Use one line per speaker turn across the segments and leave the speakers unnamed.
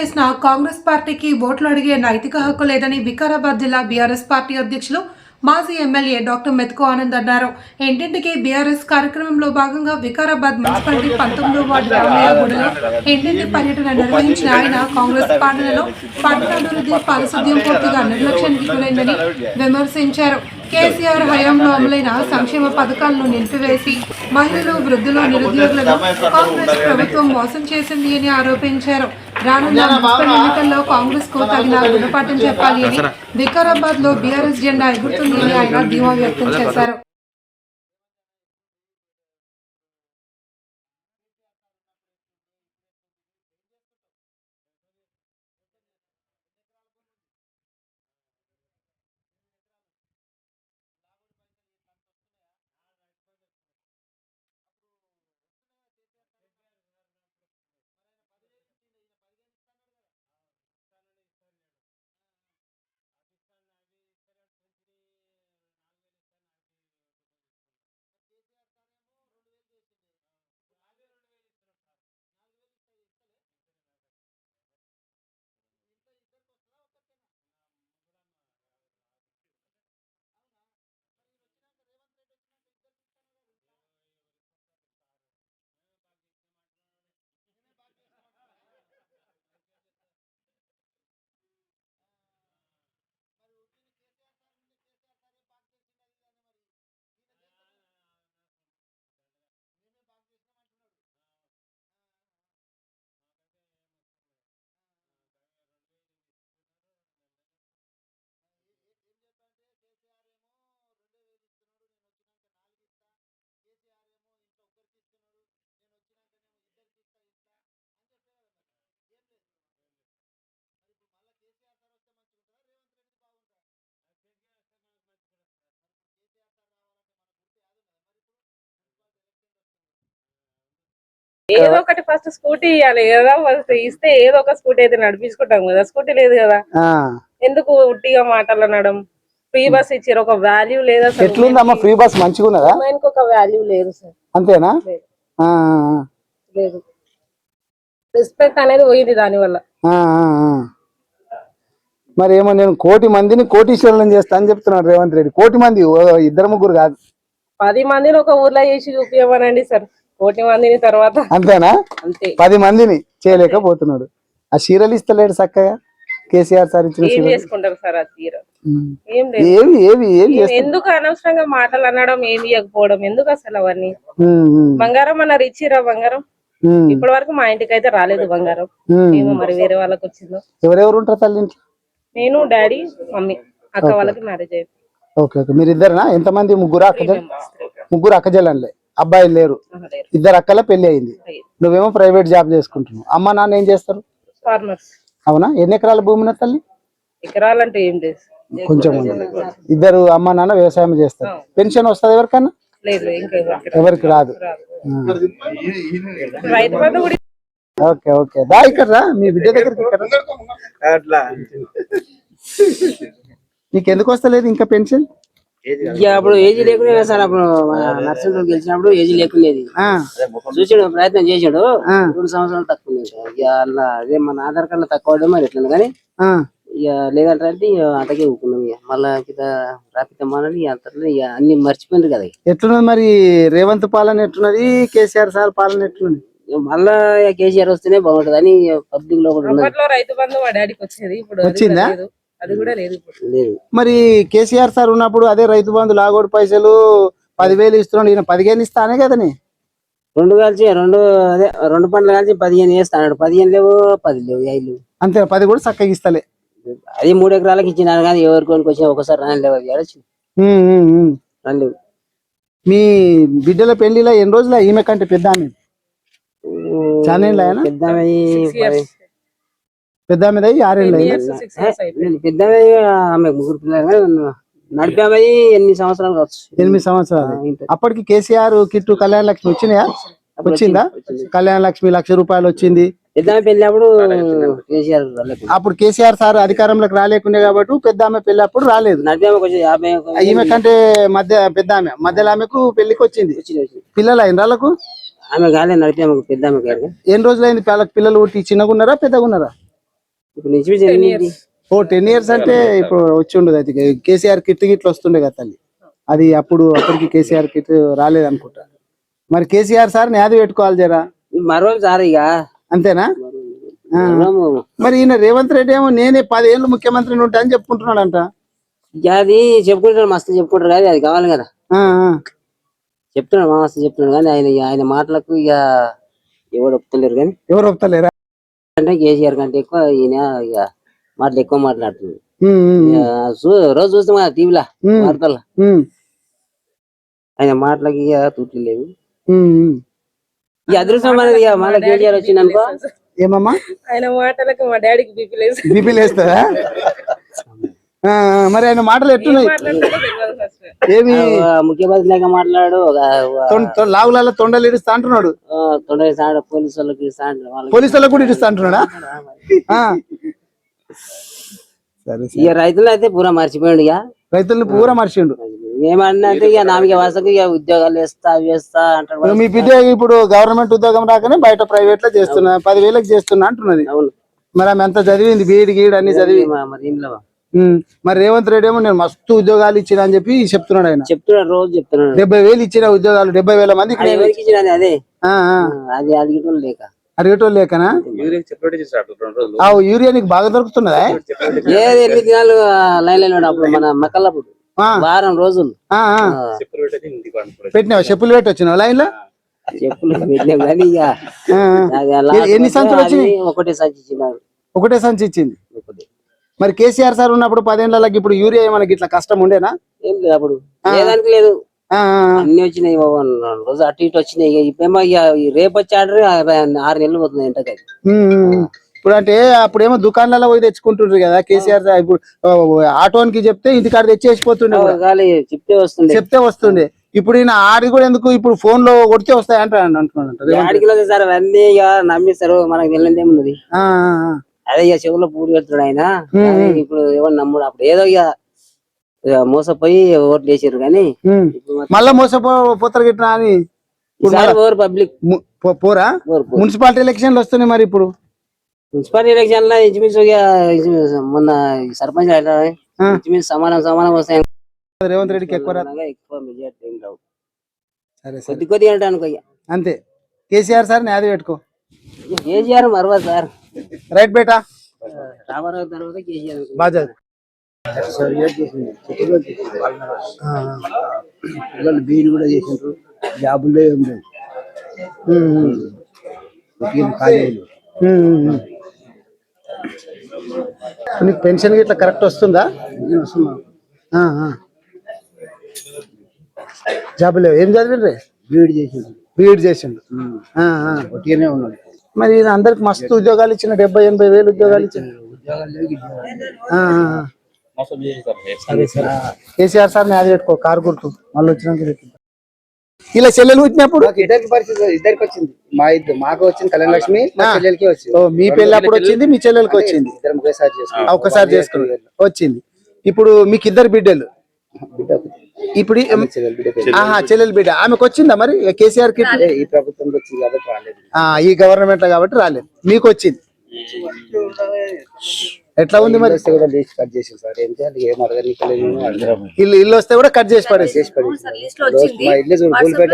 చేసిన కాంగ్రెస్ పార్టీకి ఓట్లు అడిగే నైతిక హక్కు లేదని వికారాబాద్ జిల్లా బీఆర్ఎస్ పార్టీ అధ్యక్షులు మాజీ ఎమ్మెల్యే డాక్టర్ మెతుకు ఆనంద్ అన్నారు. ఇంటింటికి బీఆర్ఎస్ కార్యక్రమంలో భాగంగా వికారాబాద్ మున్సిపాలిటీ 19వ వార్డు రామయ్యగూడలో ఇంటింటి పర్యటన నిర్వహించిన ఆయన కాంగ్రెస్ పాలనలో పట్టణాభివృద్ధి పారిశుద్ధ్యం పూర్తిగా నిర్లక్ష్యానికి గురైందని విమర్శించారు. కేసీఆర్ హయాంలో అమలైన సంక్షేమ పథకాలను నిలిపివేసి మహిళలు, వృద్ధులు, నిరుద్యోగులను కాంగ్రెస్ ప్రభుత్వం మోసం చేసింది అని ఆరోపించారు. రానున్న మున్సిపల్ ఎన్నికల్లో కాంగ్రెస్ కు తగిన గుణపాఠం చెప్పాలి అని వికారాబాద్ లో బీఆర్ఎస్ జెండా ఎగురుతుంది అని ఆయన ధీమా వ్యక్తం చేశారు.
ఏదో ఒకటి ఫస్ట్ స్కూటీ ఇవ్వాలి కదా, ఫస్ట్ ఇస్తే ఏదో ఒక స్కూటీ అయితే నడిపించుకుంటాం కదా. స్కూటీ లేదు కదా, ఎందుకు ఉట్టిగా మాటలనడం. ఫ్రీ బస్ ఇచ్చారు, ఒక వాల్యూ లేదా?
ఎట్లుందమ్మా ఫ్రీ బస్? మంచిగా ఉన్నదా?
ఒక వాల్యూ లేదు సార్.
అంతేనా?
లేదు, రెస్పెక్ట్ అనేది పోయింది దాని వల్ల.
మరి ఏమో నేను కోటి మందిని కోటీశ్వరులను చేస్తా అని చెప్తున్నాడు రేవంత్ రెడ్డి. కోటి మంది, ఇద్దరు ముగ్గురు కాదు,
10 మందిని ఒక ఊర్లో చేసి చూపించమనండి సార్. కోటి మందిని తర్వాత
అంతేనా?
అంతే.
10 మందిని చేయలేకపోతున్నాడు. ఆ చీరలు ఇస్తలేడు చక్కగా కేసీఆర్ సార్ ఇచ్చిన
ఏం చేసుకుంటారు సార్? ఆ చీర ఎందుకు అనవసరంగా మాటలు అనడం, ఏమి ఇవ్వకపోవడం ఎందుకు అసలు అవన్నీ? బంగారం అన్నారు, ఇచ్చిరా బంగారం? ఇప్పటి వరకు మా ఇంటికి అయితే రాలేదు బంగారం. ఏమో మరి వేరే వాళ్ళకి వచ్చిందో.
ఎవరెవరు ఉంటారు తల్లి ఇంట్లో?
నేను, డాడీ, మమ్మీ. అక్క వాళ్ళకి మ్యారేజ్ అయింది.
Okay okay. మీరు ఇద్దరునా? ఎంతమంది? ముగ్గురు అక్కజల్లంలే, అబ్బాయిలు లేరు. ఇద్దరు అక్కల పెళ్లి అయింది. నువ్వేమో ప్రైవేట్ జాబ్ చేసుకుంటున్నావు. అమ్మ నాన్న ఏం చేస్తారు?
ఫార్మర్స్.
అవునా? ఎన్ని ఎకరాల భూమి తల్లి?
ఎకరాలంటే ఏం లేదు,
కొంచెం. ఇద్దరు అమ్మ నాన్న వ్యవసాయం చేస్తారు. పెన్షన్ వస్తుంది ఎవరికన్నా? ఎవరికి రాదు. Okay okay. దా ఇక్కడ రా, మీ బిడ్డ దగ్గరికి. నీకు ఎందుకు వస్తలేదు ఇంకా పెన్షన్?
అప్పుడు ఏజీ లేకుండా సార్, అప్పుడు నర్సింగ్ గెలిచినప్పుడు ఏజీ లేకునేది. చూసాడు, ప్రయత్నం చేశాడు. 2 సంవత్సరాలు తక్కువ. అలా అదే మన ఆధార్ కార్డు తక్కువ మరి ఎట్లా కానీ ఇక లేదంటే అంతకే ఊకున్నాం. ఇక మళ్ళా రాపిద్దామని అంతలో ఇక అన్ని మర్చిపోయింది కదా.
ఎట్లున్నది మరి రేవంత్ పాలన? ఎట్లున్నది కేసీఆర్ సార్ పాలన? ఎట్లుంది?
మళ్ళా కేసీఆర్ వస్తేనే బాగుంటది అని పబ్లిక్ లో కూడా.
రైతు బంధు మా డాడీకి వచ్చేది, ఇప్పుడు
వచ్చిందా?
అది కూడా లేదు.
మరి కేసీఆర్ సార్ ఉన్నప్పుడు అదే రైతు బంధు లాగోడు పైసలు 10,000 ఇస్తున్నాడు. ఈయన 15 ఇస్తానే కదనే.
2 కలిసి 2 పండ్లు కలిసి 15 వేస్తాడు. 15 లేవు, 10 లేవు, 5 లేవు.
అంతే, 10 కూడా చక్కగా ఇస్తలే.
అది 3 ఎకరాలకు ఇచ్చినారు కానీ ఎవరికి వచ్చినా ఒకసారి రానిలేవు. రానిలేవు.
మీ బిడ్డల పెళ్లిలో ఎన్ని రోజులు? ఈమె కంటే పెద్ద ఆమె చాలా పెద్ద ఆమెది 6 ఏళ్ళు.
పెద్ద ఆమె 3 పిల్లలు. నడిపామది 8 సంవత్సరాలు కావచ్చు.
8 సంవత్సరాలు. అప్పటికి కేసీఆర్ కిట్టు కళ్యాణ లక్ష్మి వచ్చినాయా? వచ్చిందా? కళ్యాణ లక్ష్మి ₹1,00,000 వచ్చింది.
పెద్ద పెళ్లి అప్పుడు కేసీఆర్.
అప్పుడు కేసీఆర్ సార్ అధికారంలోకి రాలేకుండే కాబట్టి పెద్ద ఆమె పెళ్లి అప్పుడు రాలేదు. ఈమె కంటే పెద్ద ఆమె మధ్యలో ఆమెకు పెళ్లికి వచ్చింది. పిల్లలు అయిన వాళ్ళకు?
ఆమె కాలే, నడిపి ఆమెకు పెద్ద ఆమె.
ఎన్ని రోజులు అయింది పిల్లలు? చిన్నగా ఉన్నారా పెద్దగా ఉన్నారా?
ఇప్పుడు నుంచి
10 years.
10 years అంటే ఇప్పుడు వచ్చి ఉండదు. అది కేసీఆర్ కిట్ గిట్లు వస్తుండే కదా తల్లి, అది అప్పటికి కేసీఆర్ కిట్ రాలేదు అనుకుంటా. మరి కేసీఆర్ సార్ న్యాది పెట్టుకోవాలి జరా,
మరో సార్ ఇక
అంతేనా? మరి ఈయన రేవంత్ రెడ్డి ఏమో నేనే 10 ఏళ్ళు ముఖ్యమంత్రిని ఉంటా అని చెప్పుకుంటున్నాడంట.
ఇక అది చెప్పుకుంటారు, మస్తు చెప్పుకుంటారు కానీ అది కావాలి కదా. చెప్తున్నాడు మస్తు చెప్తున్నాడు కానీ ఆయన మాటలకు ఇక ఎవరు ఒప్పుతలేరు. కానీ
ఎవరు ఒప్పుతలేరా
అంటే కేసీఆర్ కంటే ఎక్కువ ఈయన ఇక మాటలు ఎక్కువ మాట్లాడుతుంది. రోజు చూస్తాం కదా టీవీలో వార్తల్లో, ఆయన మాటలకి ఇక తూట్లు లేవు. ఈ అదృష్టం అనేది ఇక మళ్ళీ కేసీఆర్ వచ్చింది అనుకో.
ఏమమ్మా
ఆయన మాటలకు మా డాడీకి
బీపీ లేస్తుందా? మరి ఆయన మాటలు ఎట్టున్నాయి? ఏమి
ముఖ్యమంత్రి లేక మాట్లాడు,
లావులలో తొండలు ఇడుస్తా అంటున్నాడు,
పోలీసు వాళ్ళకి ఇస్తా అంటాడు,
పోలీసు వాళ్ళకి కూడా ఇడుస్తా అంటున్నాడా?
ఇక రైతులు అయితే పూరా మర్చిపోయాడు. ఇక
రైతులను పూరా మర్చిండు.
ఏమన్నా అంటే ఇక నామిక వాసకు ఇక ఉద్యోగాలు వేస్తా వేస్తా అంటాడు.
మీ బిడ్డ ఇప్పుడు గవర్నమెంట్ ఉద్యోగం రాకనే బయట ప్రైవేట్ లో చేస్తున్నా, 10,000కి చేస్తున్నా అంటున్నది.
అవును,
మరి ఆమె ఎంత చదివింది, బీఈడి గీడ్ అన్ని చదివి.
మరి ఇంట్లో
మరి రేవంత్ రెడ్డి ఏమో నేను మస్తు ఉద్యోగాలు ఇచ్చిన అని చెప్పి చెప్తున్నాడు. ఆయన
చెప్తున్నాడు, రోజు చెప్తున్నాడు.
70,000 ఇచ్చిన ఉద్యోగాలు, 70,000 మందికి
అదే అది అడిగేటోళ్ళు లేక,
అడిగేటోళ్ళు లేకనా? యూరియా నీకు బాగా దొరుకుతున్నదా?
ఏది 8 దినాలు లైన్ లైన్ అప్పుడు మన మక్కలప్పుడు వారం రోజులు
పెట్టినావా? చెప్పులు పెట్టి వచ్చినావు లైన్ లో?
చెప్పులు పెట్టినాం కానీ ఇక
ఎన్ని సంచులు వచ్చినాయి?
ఒకటే సంచి ఇచ్చినారు.
ఒకటే సంచి ఇచ్చింది. మరి కేసీఆర్ సార్ ఉన్నప్పుడు 10 ఏళ్ళకి ఇప్పుడు యూరియా మనకి ఇట్లా కష్టం ఉండేనా?
ఏం లేదు అప్పుడు, లేదానికి లేదు, అన్ని వచ్చినాయి. రోజు అటు ఇటు వచ్చినాయి. ఇప్పుడేమో ఇక రేపు వచ్చి ఆర్డర్ 6 నెలలు పోతుంది ఎంటకి.
ఇప్పుడు అంటే అప్పుడేమో దుకాణాలలో పోయి తెచ్చుకుంటుండ్రు కదా కేసీఆర్ సార్. ఇప్పుడు ఆటోనికి చెప్తే ఇంటికాడ తెచ్చేసిపోతుండే, చెప్తే వస్తుండే. ఇప్పుడు ఈయన ఆడి కూడా ఎందుకు, ఇప్పుడు ఫోన్ లో కొడితే వస్తాయి అంటున్నాడు.
ఆడికి సార్ అవన్నీ ఇక నమ్మిస్తారు, మనకు తెలియదు ఏమున్నది. అదే ఇక చెవులో పూడి పెడుతున్నాడు ఆయన. ఇప్పుడు ఎవరు నమ్ముడు, అప్పుడు ఏదో ఇక మోసపోయి ఓట్లు వేసారు కానీ
మళ్ళా మోసపోతారు గిట్లా అని
పబ్లిక్
పోరా. మున్సిపాలిటీ ఎలక్షన్లు వస్తున్నాయి, మరి ఇప్పుడు
మున్సిపాలిటీ ఎలక్షన్ లో ఇంచుమించు మొన్న సర్పంచ్ ఇంచుమించు సమానం వస్తాయి.
రేవంత్ రెడ్డికి ఎక్కువ
మెజార్టీ ఏం రావు, కొద్ది కొద్దిగా అంటే అనుకో.
అంతే. కేసీఆర్ సార్ నాది పెట్టుకో.
కేసీఆర్ మరవా సార్,
రైట్ బేటా.
రామారావు తర్వాత కేసీఆర్
బాగా
పిల్లలు బీఈడి కూడా చేసిండ్రు, జాబుల్లో ఏం లేదు.
నీకు పెన్షన్ ఇట్లా కరెక్ట్ వస్తుందా? జాబ్ లేవు. ఏం చదివిండ్రే? బీఈడి చేసిండు.
ఒకటిగానే ఉన్నాడు.
మరి అందరికి మస్తు ఉద్యోగాలు ఇచ్చిన, 70-80 వేలు ఉద్యోగాలు ఇచ్చిన. కేసీఆర్ సార్ అది పెట్టుకో, కారు గుర్తు మళ్ళీ వచ్చినాక. ఇలా చెల్లెలు పుట్టినప్పుడు
ఇద్దరికి పరిస్థితి ఇద్దరికి వచ్చింది. మాకు వచ్చింది కళ్యాణ లక్ష్మి, మా చెల్లెలకి వచ్చింది.
మీ పెళ్లి అప్పుడు వచ్చింది, మీ చెల్లెలకి వచ్చింది. ఒకసారి చేసుకుని వచ్చింది. ఇప్పుడు మీకు 2 బిడ్డలు. ఇప్పుడు చెల్లెలు బిడ్డ ఆమెకు వచ్చిందా? మరి కేసీఆర్ కి
ఈ ప్రభుత్వంలో వచ్చింది కాబట్టి రాలేదు,
ఈ గవర్నమెంట్ లో కాబట్టి రాలేదు, మీకు వచ్చింది. ఎట్లా ఉంది మరి?
కట్ చేసింది సార్. ఏం చేయాలి, ఏం అడగలేదు.
ఇల్లు వస్తే కూడా కట్ చేసి పడేసి
మా ఇల్లు చూడు కూలిపేట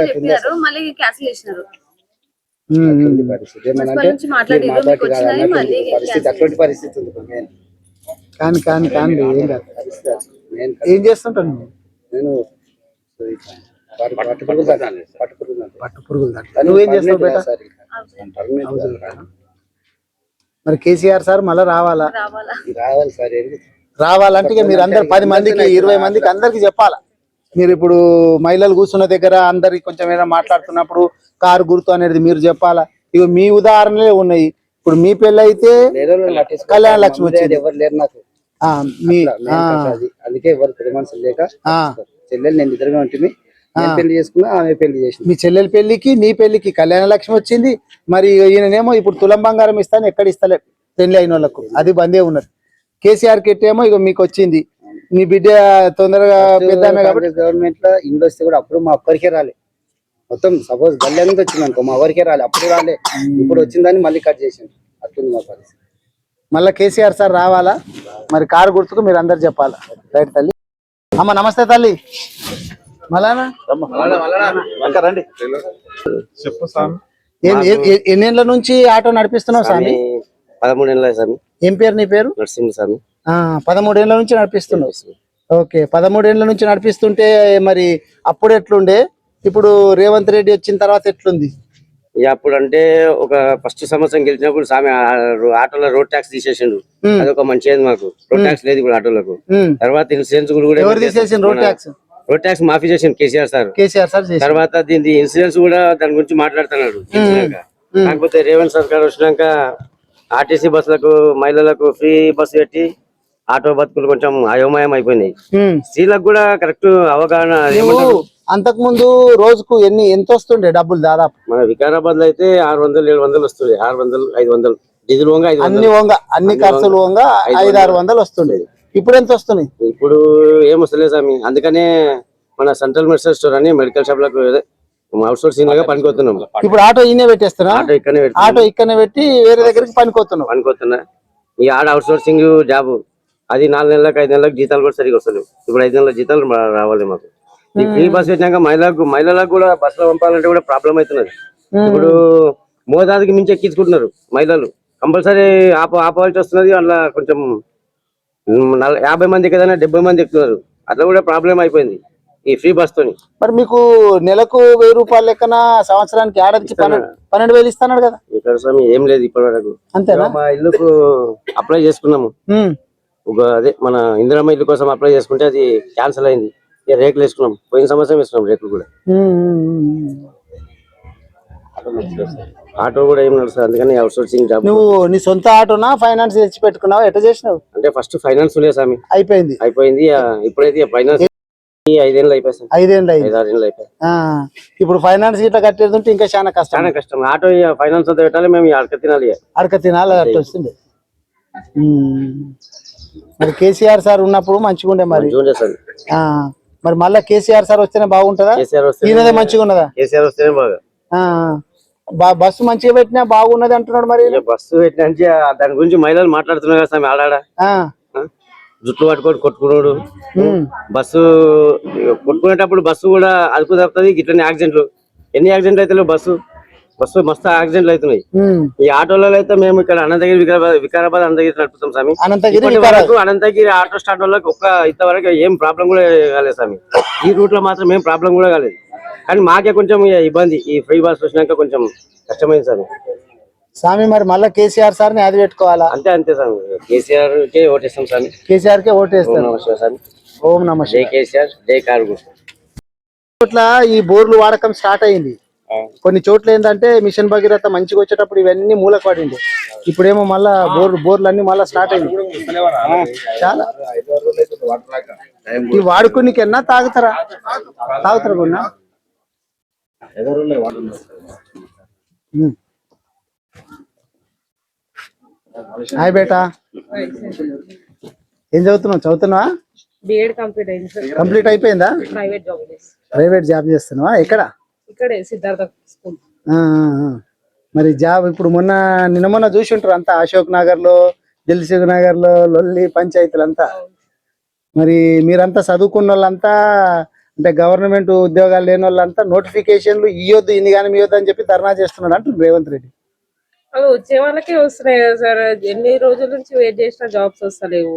పరిస్థితి, అటువంటి పరిస్థితి ఉంది.
కానీ ఏం చేస్తుంటాను
నేను
పట్టు పురుగులు. నువ్వేం చేస్తావు బేట? మరి కేసీఆర్ సార్ మళ్ళీ రావాలా?
రావాలి సార్.
రావాలంటే ఇక మీరు అందరు 10 మందికి 20 మందికి అందరికి చెప్పాలా. మీరు ఇప్పుడు మహిళలు కూర్చున్న దగ్గర అందరికి కొంచెం ఏదైనా మాట్లాడుతున్నప్పుడు కారు గుర్తు అనేది మీరు చెప్పాలా. ఇక మీ ఉదాహరణలే ఉన్నాయి. ఇప్పుడు మీ పెళ్ళి అయితే కళ్యాణ లక్ష్మి వచ్చింది,
ఎవరు లేరు నాకు. అందుకే ఎవరు పెద్ద మనుషులు లేక చెల్లెలు నేను ఇద్దరుగా ఉంటుంది. నేను పెళ్లి చేసుకున్నా, ఆమె పెళ్లి చేసింది.
మీ చెల్లెల పెళ్లికి నీ పెళ్లికి కళ్యాణ లక్ష్మి వచ్చింది. మరి ఈయననేమో ఇప్పుడు తులం బంగారం ఇస్తాను ఎక్కడ ఇస్తలే పెళ్లి అయిన వాళ్ళకు, అది బందే ఉన్నది. కేసీఆర్ కిట్ ఏమో ఇక మీకు వచ్చింది. మీ బిడ్డ తొందరగా పెద్ద
గవర్నమెంట్ లో ఇండ్లు వస్తే కూడా అప్పుడు మా ఒక్కరికే రాలే. మొత్తం సపోజ్ గల్లె నుంచి వచ్చింది అనుకో, మా ఎవరికే రాలే, అప్పుడు రాలే. ఇప్పుడు వచ్చిందని మళ్ళీ కట్ చేసింది. అట్లుంది మా పరిస్థితి.
మళ్ళీ కేసీఆర్ సార్ రావాలా మరి కారు గుర్తుకు మీరు అందరు చెప్పాలా. రైట్ తల్లి. అమ్మ నమస్తే తల్లి. మళ్ళానా
రండి
చెప్పు స్వామి.
ఎన్నేళ్ల నుంచి ఆటో నడిపిస్తున్నావు స్వామి?
13 ఏళ్ళ స్వామి.
ఏం పేరు నీ పేరు?
నరసింహ స్వామి.
13 ఏళ్ల నుంచి నడిపిస్తున్నావు. ఓకే, 13 ఏళ్ల నుంచి నడిపిస్తుంటే మరి అప్పుడు ఎట్లుండే, ఇప్పుడు రేవంత్ రెడ్డి వచ్చిన తర్వాత ఎట్లుంది?
ఇక అప్పుడు అంటే ఒక ఫస్ట్ సంవత్సరం గెలిచినప్పుడు స్వామి ఆటోలో రోడ్ ట్యాక్స్ తీసేసిండు. అదొక మంచిది మాకు. రోడ్ ట్యాక్స్ లేదు ఇప్పుడు ఆటోలకు. తర్వాత ఇన్సూరెన్స్ కూడా
ఎవరు తీసేసిండు రోడ్ ట్యాక్స్?
రోడ్ ట్యాక్స్ మాఫీ చేసిండు కేసీఆర్ సార్. తర్వాత దీని ఇన్సూరెన్స్ కూడా దాని గురించి మాట్లాడుతున్నాడు. కాకపోతే రేవంత్ సర్కార్ వచ్చినాక ఆర్టీసీ బస్సులకు మహిళలకు ఫ్రీ బస్సు పెట్టి ఆటో బతుకులు కొంచెం అయోమయం అయిపోయినాయి. స్త్రీలకు కూడా కరెక్ట్ అవగాహన.
అంతకు ముందు రోజుకు ఎంత వస్తుండే డబ్బులు? దాదాపు
మన వికారాబాద్ లో అయితే 600-700 వస్తుంది. 600-500 డీజిల్ వంగ
అన్ని ఖర్చులు వంగ 500-600 వస్తుండే. ఇప్పుడు ఎంత వస్తున్నాయి?
ఇప్పుడు ఏం వస్తలేదు స్వామి. అందుకనే మన సెంట్రల్ మెడికల్ స్టోర్ అని మెడికల్ షాప్ లకు అవుట్ సోర్సింగ్ లాగా పనికొస్తున్నాం.
ఇప్పుడు ఆటో ఈయనే పెట్టేస్తున్నా? ఆటో ఇక్కడనే పెట్టి వేరే దగ్గరికి పనికొస్తున్నా. ఈ ఆడ అవుట్ సోర్సింగ్ జాబ్ అది 4 నెలలకు 5 నెలలకు జీతాలు కూడా సరిగా వస్తలేవు. ఇప్పుడు 5 నెలల జీతాలు రావాలి మాకు. ఈ ఫ్రీ బస్ పెట్టినాక మహిళలకు కూడా బస్సులో పంపాలంటే కూడా ప్రాబ్లం అవుతున్నది. ఇప్పుడు మోతాదుకి మించి ఎక్కించుకుంటున్నారు మహిళలు. కంపల్సరీ ఆపవలసి వస్తున్నది. అట్లా కొంచెం 50 మంది ఏదైనా 70 మంది ఎక్కుతున్నారు. అట్లా కూడా ప్రాబ్లం అయిపోయింది ఈ ఫ్రీ బస్ తోని. మరి మీకు నెలకు 1000 రూపాయల లెక్కన సంవత్సరానికి ఏడాదికి 12,000 ఇస్తున్నాడు కదా?
ఇక్కడ స్వామి ఏం లేదు ఇప్పటి వరకు.
అంతేనా?
మా ఇల్లుకు అప్లై చేసుకున్నాము. అదే మన ఇందిరమ్మ ఇల్లు కోసం అప్లై చేసుకుంటే అది క్యాన్సిల్ అయింది. రేకులు వేసుకున్నాం. పోయిన సంవత్సరం వేసుకున్నాం రేకులు కూడా. ఆటో కూడా ఏం నడుస్తుంది. అందుకని అవుట్ సోర్సింగ్ జాబ్.
నువ్వు నీ సొంత ఆటోనా ఫైనాన్స్ తెచ్చి పెట్టుకున్నావు? ఎట్లా చేసినావు?
అంటే ఫస్ట్ ఫైనాన్స్ లేదు స్వామి.
అయిపోయింది.
ఇప్పుడైతే ఫైనాన్స్ 5 ఏళ్ళు అయిపోయి
5 ఏళ్ళు
6 ఏళ్ళు అయిపోయి.
ఇప్పుడు ఫైనాన్స్ ఇట్లా కట్టేది ఉంటే ఇంకా చాలా కష్టం.
ఆటో ఫైనాన్స్ అంతా పెట్టాలి. మేము అడక తినాలి
అట్లా వస్తుంది. మరి కేసీఆర్ సార్ ఉన్నప్పుడు మంచిగా ఉండే. మరి మళ్ళీ కేసీఆర్ సార్ వస్తేనే బాగుంటుందా? ఈయనదే మంచిగా ఉన్నదా?
కేసీఆర్ వస్తేనే బాగా.
బస్సు మంచిగా పెట్టినా బాగున్నది అంటున్నాడు. మరి
బస్సు పెట్టినా దాని గురించి మహిళలు మాట్లాడుతున్నారు కదా స్వామి. ఆడాడ జుట్లు పట్టుకొని కొట్టుకున్నాడు. బస్సు కొట్టుకునేటప్పుడు బస్సు కూడా అదుపు తప్పుతుంది. ఇట్లనే యాక్సిడెంట్లు ఎన్ని యాక్సిడెంట్లు అయితే బస్సు మస్తు యాక్సిడెంట్లు అవుతున్నాయి. ఈ ఆటోలలో అయితే మేము ఇక్కడ అనంతగిరి వికారాబాద్ అనంతగిరి నడుపుతాం స్వామి. అనంతగిరి ఆటో స్టాండ్ వాళ్ళకి ఇంతవరకు ఏం ప్రాబ్లం కూడా కాలేదు స్వామి. ఈ రూట్ లో మాత్రం ఏం ప్రాబ్లం కూడా కాలేదు. కానీ మాకే కొంచెం ఇబ్బంది. ఈ ఫ్రీ బస్ వచ్చినాక కొంచెం కష్టమైంది
స్వామి. మరి మళ్ళీ కేసీఆర్ సార్ ని అది పెట్టుకోవాలా?
అంతే స్వామి. కేసీఆర్ కే ఓటేస్తాం స్వామి.
కేసీఆర్ కే ఓటేస్తాం. ఓం నమః శివాయ.
జై కేసీఆర్, జై కారు.
చోట్ల ఈ బోర్లు వాడకం స్టార్ట్ అయింది. కొన్ని చోట్ల ఏంటంటే మిషన్ భగీరథ మంచిగా వచ్చేటప్పుడు ఇవన్నీ మూలకు పడింది. ఇప్పుడేమో మళ్ళా బోర్లు అన్ని మళ్ళా స్టార్ట్ అయింది. చాలా ఈ వాడుకునికన్నా తాగుతారా కొన్నా? హాయ్ బేటా, ఏం చదువుతున్నావా?
బిఎడ్ కంప్లీట్ అయింది.
కంప్లీట్ అయిపోయిందా? ప్రైవేట్ జాబ్ చేస్తున్నావా? ఎక్కడ?
ఇక్కడే సిద్ధార్థ స్కూల్.
మరి జాబ్ ఇప్పుడు నిన్న చూసి ఉంటారు అంతా. అశోక్ నగర్ లో, దిల్సుఖ్ నగర్ లో లొల్లి పంచాయతీలు అంతా. మరి మీరంతా చదువుకున్న వాళ్ళంతా అంటే గవర్నమెంట్ ఉద్యోగాలు లేని వాళ్ళంతా నోటిఫికేషన్లు ఇవ్వద్దు, ఇన్ని కానీ ఇవ్వద్దు అని చెప్పి ధర్నా చేస్తున్నాడు అంటున్నారు రేవంత్ రెడ్డి.
అవి వచ్చే వాళ్ళకే వస్తున్నాయి కదా సార్. ఎన్ని రోజుల నుంచి వెయిట్ చేసిన జాబ్స్ వస్తలేవు.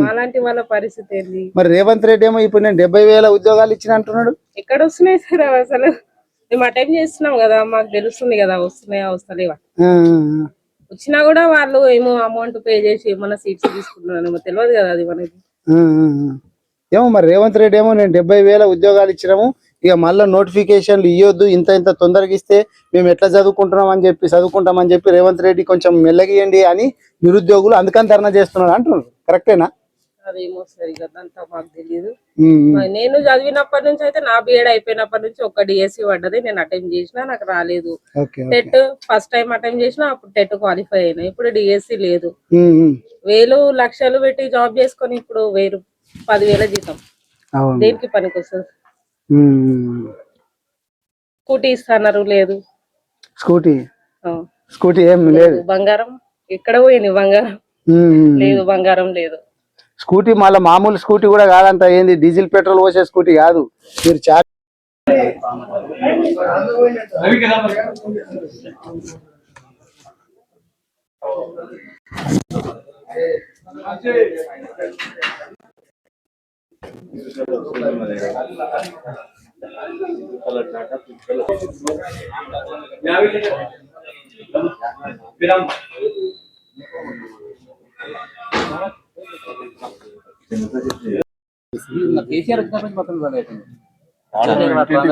అలాంటి వాళ్ళ పరిస్థితి ఏంది?
మరి రేవంత్ రెడ్డి ఏమో ఇప్పుడు నేను 70,000 ఉద్యోగాలు ఇచ్చిన అంటున్నాడు.
ఎక్కడ వస్తున్నాయి సార్ అసలు? మేము అటెండ్ చేస్తున్నాం కదా, మాకు తెలుస్తుంది కదా వస్తున్నాయా వస్తలేవా. వచ్చినా కూడా వాళ్ళు ఏమో అమౌంట్ పే చేసి ఏమన్నా సీట్స్ తీసుకుంటున్నారేమో తెలియదు కదా అది మనకి.
ఏమో మరి రేవంత్ రెడ్డి ఏమో నేను 70,000 ఉద్యోగాలు ఇచ్చినాము, ఇక మళ్ళీ నోటిఫికేషన్లు ఇవ్వద్దు, ఇంత తొందరగా ఇస్తే మేము ఎట్లా చదువుకుంటామని చెప్పి రేవంత్ రెడ్డి కొంచెం మెల్లగియండి అని నిరుద్యోగులు అందుకని ధర్నా చేస్తున్నాడు అంటున్నారు. కరెక్టేనా?
అదేమో సరిగా అంతా మాకు తెలియదు. నేను చదివినప్పటి నుంచి అయితే నా బిఎడ్ అయిపోయినప్పటి నుంచి ఒక డిఎస్సి పడ్డది. నేను అటెంప్ట్ చేసినా, నాకు రాలేదు. టెట్ ఫస్ట్ టైం అటెంప్ట్ చేసినా, అప్పుడు టెట్ క్వాలిఫై అయినా. ఇప్పుడు డిఎస్సి లేదు. 1000 లక్షలు పెట్టి జాబ్ చేసుకొని ఇప్పుడు 10,000 జీతం దేనికి పనికి వస్తుంది? స్కూటీ ఇస్తున్నారు, లేదు.
స్కూటీ ఏం లేదు.
బంగారం ఎక్కడ పోయింది? బంగారం లేదు, బంగారం లేదు.
స్కూటీ మళ్ళీ మామూలు స్కూటీ కూడా కాదంట, ఏంది డీజిల్ పెట్రోల్ పోసే స్కూటీ కాదు. మీరు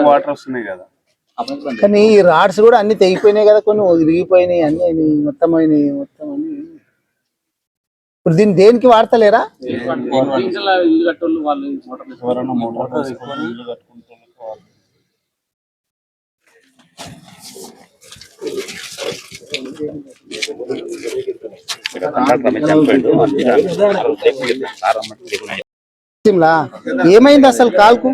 వాటర్ వస్తున్నాయి కదా.
కానీ ఈ రాడ్స్ కూడా అన్ని తెగిపోయినాయి కదా, కొన్ని విరిగిపోయినాయి, అన్ని మొత్తం అయినాయి, మొత్తం అన్ని. ఇప్పుడు దీన్ని దేనికి వాడతలేరా? ఏమైంది అసలు కాలుకు?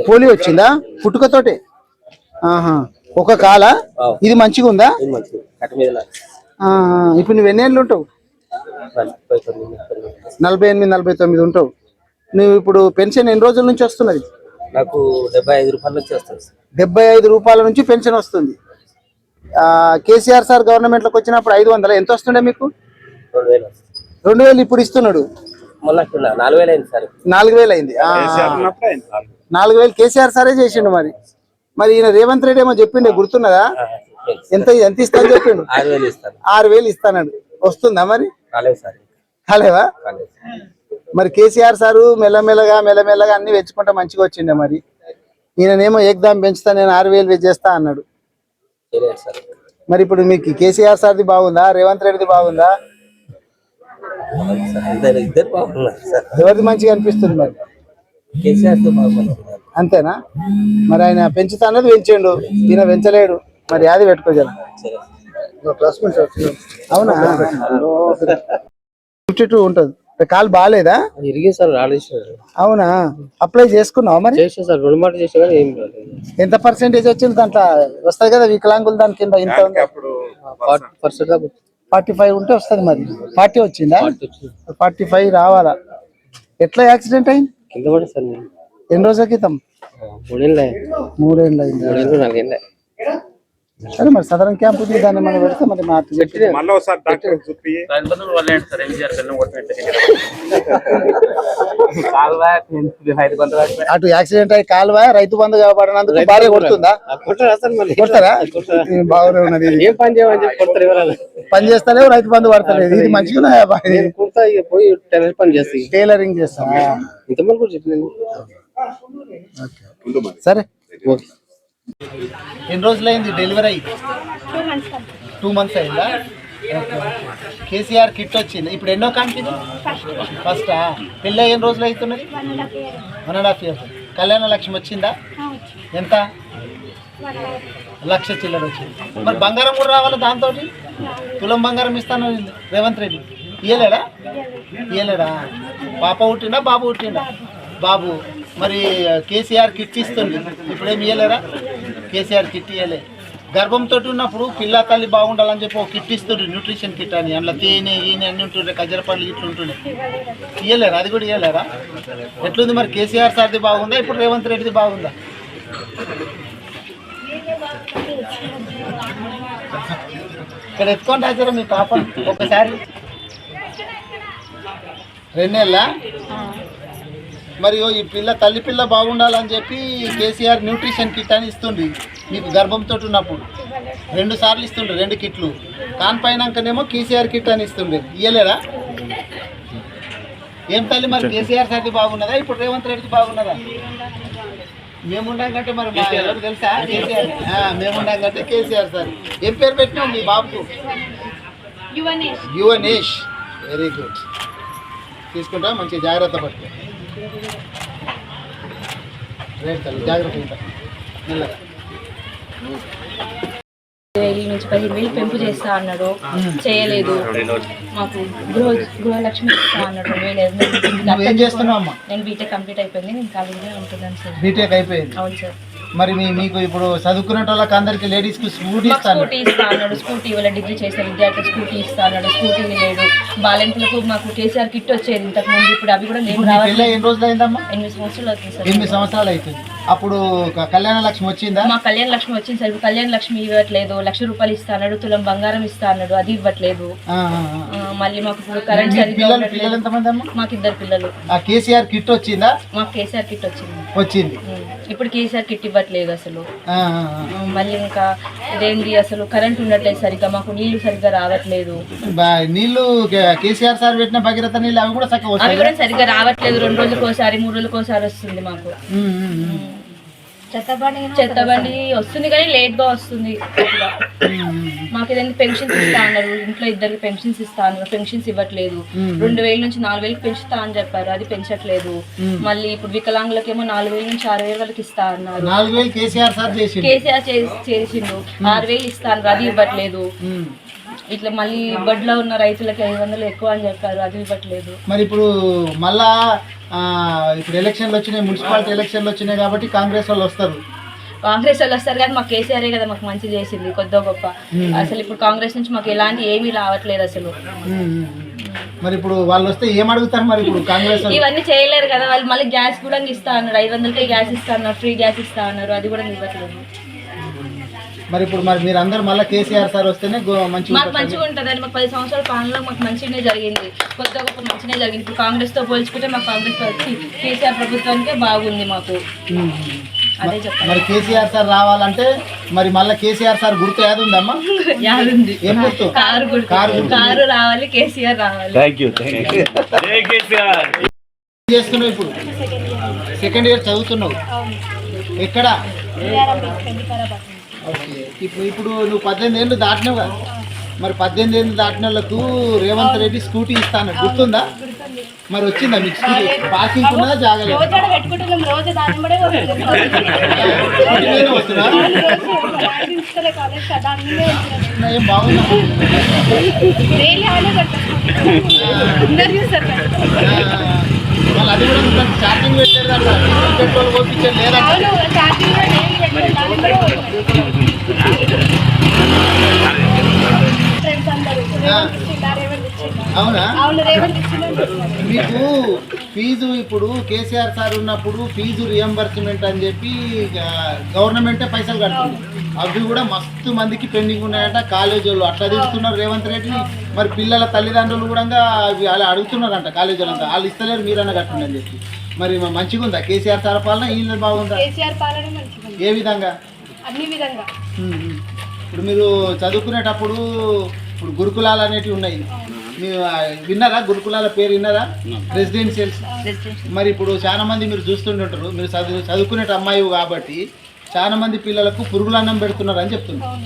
పోలియో వచ్చిందా పుట్టుకతోటే? ఆహా, ఒక కాల ఇది మంచిగా ఉందా? ఇప్పుడు నువ్వు ఎన్ని ఏళ్ళు ఉంటావు? 48, 49 ఉంటావు. నువ్వు ఇప్పుడు పెన్షన్ ఎన్ని రోజుల నుంచి వస్తున్నది?
నాకు 75 రూపాయల నుంచి వస్తుంది.
75 రూపాయల నుంచి పెన్షన్ వస్తుంది. కేసీఆర్ సార్ గవర్నమెంట్ లోకి వచ్చినప్పుడు 500 ఎంత వస్తుండే మీకు? 2000 ఇప్పుడు ఇస్తున్నాడు.
4000 అయింది సార్.
4000 అయింది. 4000 కేసీఆర్ సారే చేసిండు. మరి ఈయన రేవంత్ రెడ్డి ఏమో చెప్పిండే, గుర్తున్నదా? ఎంత ఇస్తా అని చెప్పిండు? 6000 ఇస్తానడు. వస్తుందా మరి? కాలేవా? మరి కేసీఆర్ సారు మెల్లమెల్లగా అన్ని పెంచుకుంటా మంచిగా వచ్చిండే. మరి ఈయననేమో ఏకదాం పెంచుతా, నేను 6000 చేస్తా అన్నాడు. మరి ఇప్పుడు మీకు కేసీఆర్ సార్ది బాగుందా, రేవంత్ రెడ్డిది బాగుందా? ఎవరిది మంచిగా అనిపిస్తుంది? మరి అంతేనా? మరి ఆయన పెంచుతా అన్నది పెంచిండు, ఈయన పెంచలేడు. మరి అది పెట్టుకోజాల. అవునా? 52 ఉంటది. కాలు బాగాలేదా? అవునా? అప్లై చేసుకున్నావా? మరి ఎంత పర్సెంటేజ్ వచ్చింది దాంట్లో? వస్తుంది కదా వికలాంగులు దాని కింద. ఇంత 45 ఉంటే వస్తుంది. మరి 40 వచ్చిందా? 45 రావాలా? ఎట్లా యాక్సిడెంట్ అయింది? ఎన్ని రోజుల క్రితం? 3 ఏళ్ళు అయింది. సరే, మరి సదరన్ క్యాంప్ ఉంది, దాన్ని మనం పెడితే మరి అటు యాక్సిడెంట్ అయ్యి కాలువ రైతు బంధు కాబడినందుకు భార్య కొడుతుందా? కొడతారా? బాగానే ఉన్నది. పని చేస్తలేవు, రైతు బంధు పడతలేదు. ఇది మంచిగా టైలరింగ్ చేస్తా. సరే, ఎన్ని రోజులు అయింది డెలివరీ అయ్యి? 2 months అయిందా? కేసీఆర్ కిట్ వచ్చింది. ఇప్పుడు ఎన్నో కాంతి? ఫస్టా? పెళ్ళి ఎన్ని రోజులు అవుతున్నది? 1.5 years. కళ్యాణ లక్ష్మి వచ్చిందా? ఎంత? 1,00,000 చిల్లర వచ్చింది. మరి బంగారం కూడా రావాలి దాంతో? తులం బంగారం ఇస్తాను రేవంత్ రెడ్డి. ఇయ్యలేడా? పాప పుట్టిండా, బాబు పుట్టిండా? బాబు. మరి కేసీఆర్ కిట్ ఇస్తుంది, ఇప్పుడేమి ఇయ్యలేరా? కేసీఆర్ కిట్ ఇయ్యలే. గర్భంతో ఉన్నప్పుడు పిల్ల తల్లి బాగుండాలని చెప్పి ఒక కిట్ ఇస్తుండ్రు, న్యూట్రిషన్ కిట్ అని. అందులో తేనె ఈయన అన్ని ఉంటుండే, ఖజ్జర పండ్లు ఇట్లా ఉంటుండే. ఇయ్యలేరా? అది కూడా ఇయ్యలేరా? ఎట్లుంది మరి? కేసీఆర్ సార్ది బాగుందా, ఇప్పుడు రేవంత్ రెడ్డిది బాగుందా? ఇక్కడ ఎత్తుకొని రాజారా మీ పాప ఒకసారి. 2 నెలలా? మరి ఈ తల్లి పిల్ల బాగుండాలని చెప్పి కేసీఆర్ న్యూట్రిషన్ కిట్ అని ఇస్తుంది మీకు గర్భంతో ఉన్నప్పుడు. 2 సార్లు ఇస్తుండ్రు, 2 కిట్లు. కాన్పైనాకనేమో కేసీఆర్ కిట్ అని ఇస్తుండే. ఇయ్యలేరా? ఏం తల్లి మరి కేసీఆర్ సార్ది బాగున్నదా, ఇప్పుడు రేవంత్ రెడ్డిది బాగున్నదా? మేముండం కంటే మరి మా ఎవరు తెలుసా? కేసీఆర్. మేముండం కంటే కేసీఆర్ సార్. ఏం పేరు పెట్టినావు మీ బాబుకు? యువనేష్. Very good. తీసుకుంటా, మంచిగా జాగ్రత్త పట్టుకో. రేట్ తల్లి జాగ్రత్త. మెల్లగా.
5,000 నుంచి 15,000 పెంపు చేస్తా అన్నాడు, చేయలేదు. మాకు గృహలక్ష్మి ఇస్తా అన్నాడు.
ఏం చేస్తున్నావు అమ్మా?
నేను బీటెక్ కంప్లీట్ అయిపోయింది, నేను ఖాళీగా ఉంటున్నాను సార్.
బీటెక్ అయిపోయింది?
అవును సార్.
మరి మీకు ఇప్పుడు చదువుకునే వాళ్ళకి అందరికి లేడీస్ కి స్కూటీ ఇస్తాను.
స్కూటీ ఇస్తా అన్నాడు, స్కూటీ ఇవ్వలే. డిగ్రీ చేసిన విద్యార్థులు స్కూటీ ఇస్తా అన్నాడు, స్కూటీ లేడు. బాలింతలకు మాకు కేసీఆర్ కిట్ వచ్చేది ఇంతకు ముందు, ఇప్పుడు అవి కూడా లేవు.
పెళ్ళి ఎన్ని రోజులు అయిందమ్మా?
8 సంవత్సరాలు అవుతుంది సార్.
8 సంవత్సరాలు అవుతుంది. అప్పుడు కళ్యాణ లక్ష్మి వచ్చిందా?
మా కళ్యాణ లక్ష్మి వచ్చింది సార్. కళ్యాణ లక్ష్మి ఇవ్వట్లేదు. 1,00,000 రూపాయలు ఇస్తా అన్నాడు, తులం బంగారం ఇస్తా అన్నాడు, అది ఇవ్వట్లేదు. మళ్ళీ మాకు ఇప్పుడు కరెంట్ సరిగ్గా
పిల్లలు ఎంతమంది అమ్మా?
మాకు 2 పిల్లలు.
ఆ కేసీఆర్ కిట్ వచ్చిందా?
మాకు కేసీఆర్ కిట్
వచ్చింది.
ఇప్పుడు కేసీఆర్ కిట్ ఇవ్వట్లేదు అసలు. మళ్ళీ ఇంకా ఇదేంటి అసలు కరెంట్ ఉండట్లేదు సరిగ్గా, మాకు నీళ్లు సరిగ్గా రావట్లేదు.
నీళ్లు కేసీఆర్ సార్ పెట్టిన భగీరథ నీళ్ళు అవి కూడా చక్కగా
అవి కూడా సరిగ్గా రావట్లేదు. 2 రోజులకోసారి 3 రోజులకోసారి వస్తుంది మాకు. చెత్త బండి వస్తుంది కానీ లేట్ గా వస్తుంది. మాకు ఏదైనా పెన్షన్స్ ఇస్తా అన్నారు, ఇంట్లో 2 పెన్షన్స్ ఇస్తా అన్నారు, పెన్షన్స్ ఇవ్వట్లేదు. 2,000 నుంచి 4,000 పెంచుతా అని చెప్పారు, అది పెంచట్లేదు. మళ్ళీ ఇప్పుడు వికలాంగులకేమో 4,000 నుంచి 6,000 వరకు ఇస్తా అన్నారు.
4,000 కేసీఆర్
చేసిండు. 6,000 ఇస్తా అన్నారు, అది ఇవ్వట్లేదు. ఇట్లా మళ్ళీ బడిలో ఉన్న రైతులకి 500 ఎక్కువ అని చెప్పారు, అది ఇవ్వట్లేదు.
మరి ఇప్పుడు మళ్ళా ఇప్పుడు ఎలక్షన్లు వచ్చినాయి, మున్సిపాలిటీ ఎలక్షన్లు వచ్చినాయి కాబట్టి కాంగ్రెస్ వాళ్ళు వస్తారు.
కాంగ్రెస్ వాళ్ళు వస్తారు కానీ మాకు కేసీఆర్ కదా మాకు మంచి చేసింది కొద్ది గొప్ప. అసలు ఇప్పుడు కాంగ్రెస్ నుంచి మాకు ఎలాంటి ఏమీ రావట్లేదు అసలు.
మరి ఇప్పుడు వాళ్ళు వస్తే ఏం అడుగుతారు? మరి ఇప్పుడు కాంగ్రెస్
ఇవన్నీ చేయలేరు కదా వాళ్ళు. మళ్ళీ గ్యాస్ కూడా ఇస్తా అన్నారు, 500కే గ్యాస్ ఇస్తా అన్నారు, ఫ్రీ గ్యాస్ ఇస్తా అన్నారు, అది కూడా ఇవ్వట్లేదు.
మరి ఇప్పుడు మరి మీరు అందరు మళ్ళీ కేసీఆర్ సార్ వస్తేనే
మాకు మంచిగా ఉంటుంది అని. మాకు 10 సంవత్సరాల పాలనలో మాకు మంచిగానే జరిగింది, కొత్త గొప్ప మంచిగానే జరిగింది. ఇప్పుడు కాంగ్రెస్ తో పోల్చుకుంటే మాకు కాంగ్రెస్ కేసీఆర్ ప్రభుత్వానికే బాగుంది మాకు. అదే చెప్పాలి.
మరి కేసీఆర్ సార్ రావాలంటే మరి మళ్ళీ కేసీఆర్ సార్ గుర్తు ఏది ఉందమ్మా?
యాదుంది.
ఏం గుర్తు?
కారు గుర్తు. కారు రావాలి, కేసీఆర్ రావాలి.
చేస్తున్నావు ఇప్పుడు? సెకండ్ ఇయర్ చదువుతున్నావు ఎక్కడ? ఓకే. ఇప్పుడు నువ్వు 18 ఏళ్ళు దాటినావు కదా, మరి 18 ఏళ్ళు దాటిన వాళ్ళకు రేవంత్ రెడ్డి స్కూటీ ఇస్తాను గుర్తుందా? మరి వచ్చిందా మీకు స్కూటీ? పార్కింగ్ ఉన్నదా? జాగలేదు వస్తున్నా ఏం బాగుందా? వాళ్ళు అది కూడా ఛార్జింగ్ పెట్టారు కదా, పెట్రోల్ పంపించారు లేదా? అవునా? మీకు ఫీజు ఇప్పుడు కేసీఆర్ సార్ ఉన్నప్పుడు ఫీజు రియంబర్స్మెంట్ అని చెప్పి గవర్నమెంటే పైసలు కడుతుంది, అవి కూడా మస్తు మందికి పెండింగ్ ఉన్నాయంట. కాలేజీ వాళ్ళు అట్లా తీస్తున్నారు రేవంత్ రెడ్డిని. మరి పిల్లల తల్లిదండ్రులు కూడా అవి అలా అడుగుతున్నారంట కాలేజీ వాళ్ళంతా, వాళ్ళు ఇస్తలేరు మీరన్నా కట్టండి అని చెప్పి. మరి మంచిగా ఉందా కేసీఆర్ సార్ పాలన? ఈయన బాగుందా? ఏ విధంగా?
అన్ని విధంగా.
ఇప్పుడు మీరు చదువుకునేటప్పుడు ఇప్పుడు గురుకులాలు అనేటివి ఉన్నాయి, మీరు విన్నారా? గురుకులాల పేరు విన్నారా? రెసిడెన్షియల్స్. మరి ఇప్పుడు చాలా మంది మీరు చూస్తుంటారు, మీరు చదువుకునే అమ్మాయి కాబట్టి చాలా మంది పిల్లలకు పురుగుల అన్నం పెడుతున్నారు అని చెప్తున్నారు.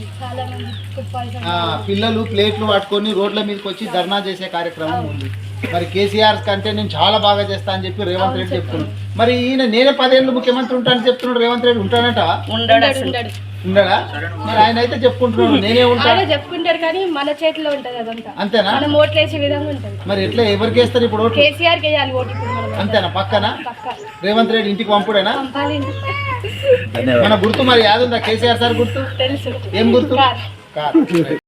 పిల్లలు ప్లేట్లు పట్టుకొని రోడ్ల మీదకి వచ్చి ధర్నా చేసే కార్యక్రమం ఉంది. మరి కేసీఆర్ కంటే నేను చాలా బాగా చేస్తా అని చెప్పి రేవంత్ రెడ్డి చెప్తున్నాడు. మరి ఈయన నేనే 10 ఏళ్ళు ముఖ్యమంత్రి ఉంటానని చెప్తున్నాడు రేవంత్ రెడ్డి. ఉంటానంట? ఉండడా? మరి ఆయన అయితే చెప్పుకుంటున్నాడు నేనే ఉంటాను
చెప్పుకుంటారు కానీ మన చేతిలో ఉంటది అదంతా.
అంతేనా?
మనం ఓట్లు వేసే విధంగా ఉంటది.
మరి ఎట్లా ఎవరికి వేస్తారు ఇప్పుడు ఓట్లు?
కేసీఆర్ కి వేయాలి ఓటు ఇప్పుడు మనం.
అంతేనా? పక్కన రేవంత్ రెడ్డి ఇంటికి పంపుడేనా?
పంపాలి.
మన గుర్తు మరి యాదుందా కేసీఆర్ సార్ గుర్తు?
తెలుసు.
ఏం గుర్తు? కార్.